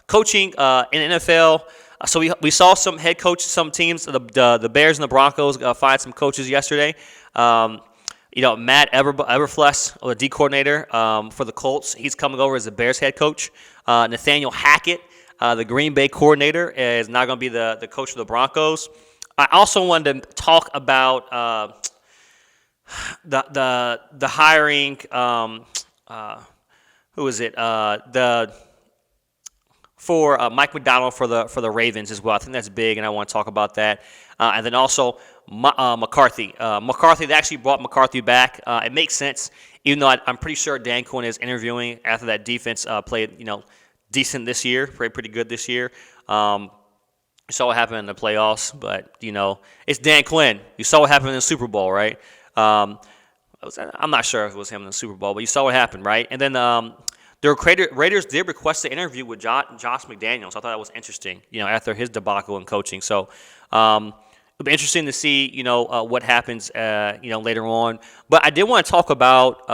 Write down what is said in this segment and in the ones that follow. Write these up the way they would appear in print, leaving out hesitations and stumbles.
coaching in NFL. So we saw some head coaches, some teams, the Bears and the Broncos find some coaches yesterday. Matt Eberflus, the D coordinator for the Colts, he's coming over as the Bears head coach. Nathaniel Hackett, the Green Bay coordinator, is now going to be the coach of the Broncos. I also wanted to talk about the hiring. Who is it? For Mike McDonald for the Ravens as well. I think that's big, and I want to talk about that. And then also McCarthy. They actually brought McCarthy back. It makes sense, even though I'm pretty sure Dan Quinn is interviewing after that defense played decent this year, played pretty good this year. You saw what happened in the playoffs, but it's Dan Quinn. You saw what happened in the Super Bowl, right? I'm not sure if it was him in the Super Bowl, but you saw what happened, right? And then the Raiders did request an interview with Josh McDaniels. I thought that was interesting, after his debacle in coaching. So it'll be interesting to see, what happens, later on. But I did want to talk about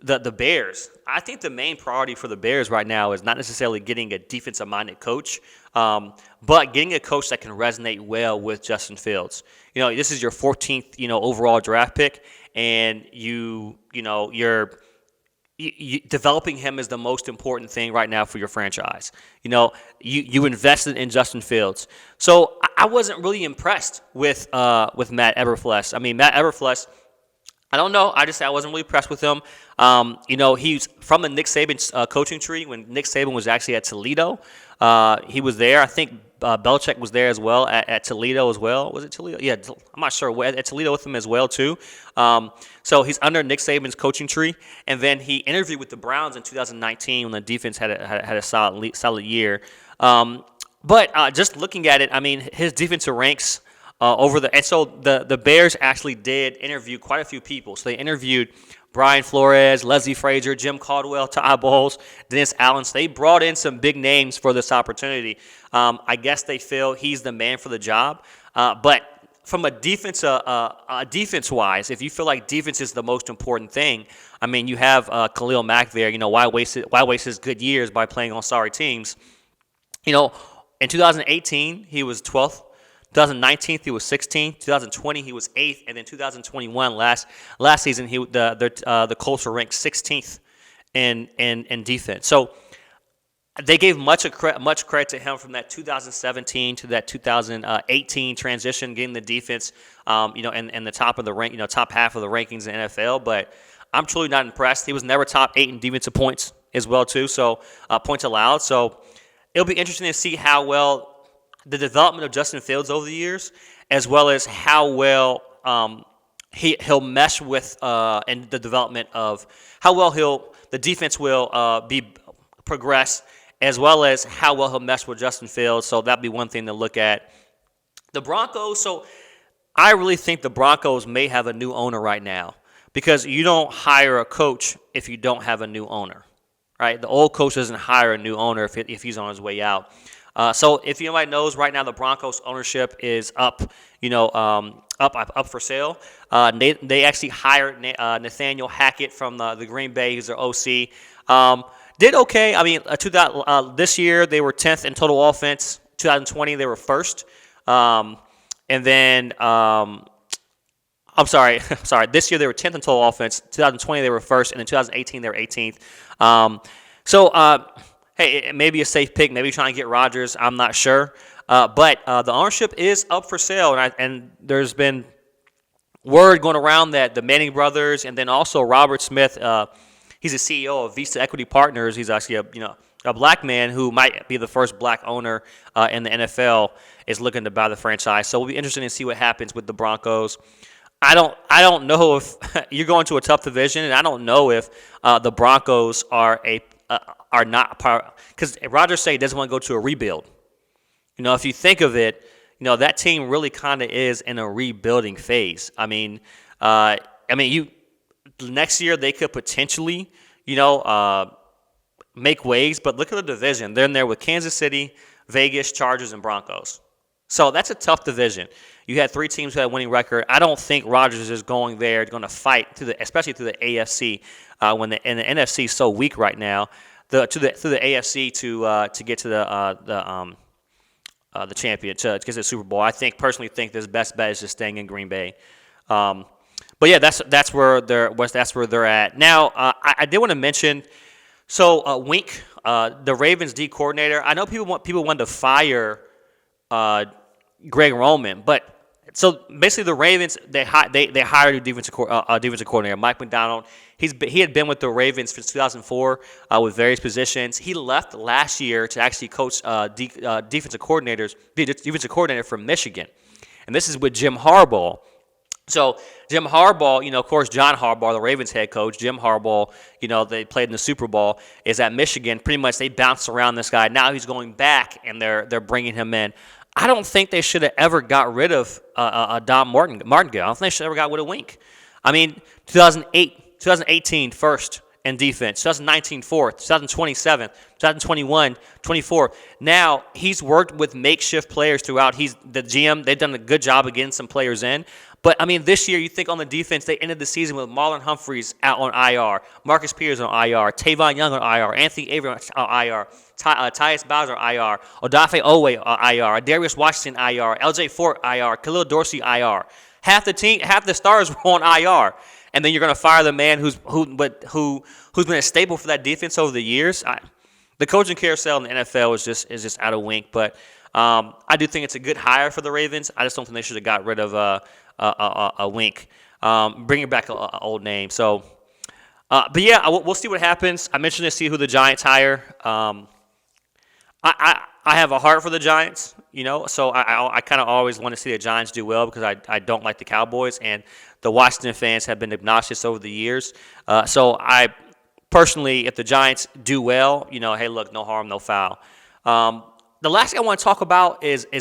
the Bears. I think the main priority for the Bears right now is not necessarily getting a defensive-minded coach, but getting a coach that can resonate well with Justin Fields. This is your 14th, overall draft pick, and you're developing him is the most important thing right now for your franchise. You invested in Justin Fields. So I wasn't really impressed with Matt Eberflus. I mean, Matt Eberflus, I don't know. I wasn't really impressed with him. He's from the Nick Saban coaching tree. When Nick Saban was actually at Toledo, he was there. I think Belichick was there as well at Toledo as well. Was it Toledo? Yeah, I'm not sure. At Toledo with him as well too. So he's under Nick Saban's coaching tree, and then he interviewed with the Browns in 2019 when the defense had a solid year. But just looking at it, I mean, his defensive ranks. And so the Bears actually did interview quite a few people. So they interviewed Brian Flores, Leslie Frazier, Jim Caldwell, Todd Bowles, Dennis Allen. So they brought in some big names for this opportunity. I guess they feel he's the man for the job. But from a defense-wise, if you feel like defense is the most important thing, I mean, you have Khalil Mack there. Why waste his good years by playing on sorry teams? In 2018, he was 12th. 2019, he was 16th. 2020, he was 8th, and then 2021, last season, the Colts were ranked 16th in defense. So they gave much credit to him from that 2017 to that 2018 transition, getting the defense, in the top of the rank, top half of the rankings in the NFL. But I'm truly not impressed. He was never top 8 in defensive points as well too. So points allowed. So it'll be interesting to see how well the development of Justin Fields over the years, as well as how well he'll mesh with and the development of how well the defense will be progress, as well as how well he'll mesh with Justin Fields. So that'd be one thing to look at. The Broncos. So I really think the Broncos may have a new owner right now, because you don't hire a coach if you don't have a new owner, right? The old coach doesn't hire a new owner if he's on his way out. So if anybody knows, right now the Broncos ownership is up, up for sale. They actually hired Nathaniel Hackett from the Green Bay. He's their OC. Did okay. I mean, this year they were 10th in total offense. 2020 they were first. And then I'm sorry. This year they were 10th in total offense. 2020 they were first, and in 2018 they were 18th. Hey, it may be a safe pick. Maybe trying to get Rodgers. I'm not sure. But the ownership is up for sale, and there's been word going around that the Manning brothers, and then also Robert Smith, he's the CEO of Vista Equity Partners. He's actually a black man who might be the first black owner in the NFL, is looking to buy the franchise. So it'll be interesting to see what happens with the Broncos. I don't know if you're going to a tough division, and I don't know if the Broncos are not part, because Rodgers said he doesn't want to go to a rebuild. If you think of it, that team really kind of is in a rebuilding phase. Next year they could potentially, make waves, but look at the division. They're in there with Kansas City, Vegas, Chargers, and Broncos. So that's a tough division. You had 3 teams who had a winning record. I don't think Rodgers is going there, going to fight especially through the AFC when the NFC is so weak right now. through the AFC to get to the champion to get to the Super Bowl. I personally think this best bet is just staying in Green Bay. But yeah, that's where they're at now. I did want to mention. So Wink, the Ravens D coordinator. I know people wanted to fire Greg Roman, but so basically the Ravens they hired a defensive coordinator, Mike McDonald. He had been with the Ravens since 2004 with various positions. He left last year to actually coach defensive coordinator from Michigan, and this is with Jim Harbaugh. So Jim Harbaugh, of course, John Harbaugh, the Ravens head coach, Jim Harbaugh, they played in the Super Bowl, is at Michigan. Pretty much they bounced around this guy. Now he's going back, and they're bringing him in. I don't think they should have ever got rid of Don Martingale. I don't think they should have ever got rid of Wink. I mean, 2018 first in defense, 2019 fourth, 2020 seventh, 2021 24. Now he's worked with makeshift players throughout. He's the GM. They've done a good job of getting some players in. But, I mean, this year, you think on the defense, they ended the season with Marlon Humphreys out on IR, Marcus Peters on IR, Tavon Young on IR, Anthony Avery on IR, Tyus Bowser on IR, Odafe Owe on IR, Darius Washington IR, LJ Fort IR, Khalil Dorsey IR. Half the stars were on IR. And then you're going to fire the man who's been a staple for that defense over the years. The coaching carousel in the NFL is just out of Wink. But I do think it's a good hire for the Ravens. I just don't think they should have got rid of a Wink, bringing back an old name. So, but yeah, we'll see what happens. I mentioned to see who the Giants hire. I have a heart for the Giants, so I kind of always want to see the Giants do well because I don't like the Cowboys, and the Washington fans have been obnoxious over the years. So I personally, if the Giants do well, hey, look, no harm, no foul. The last thing I want to talk about is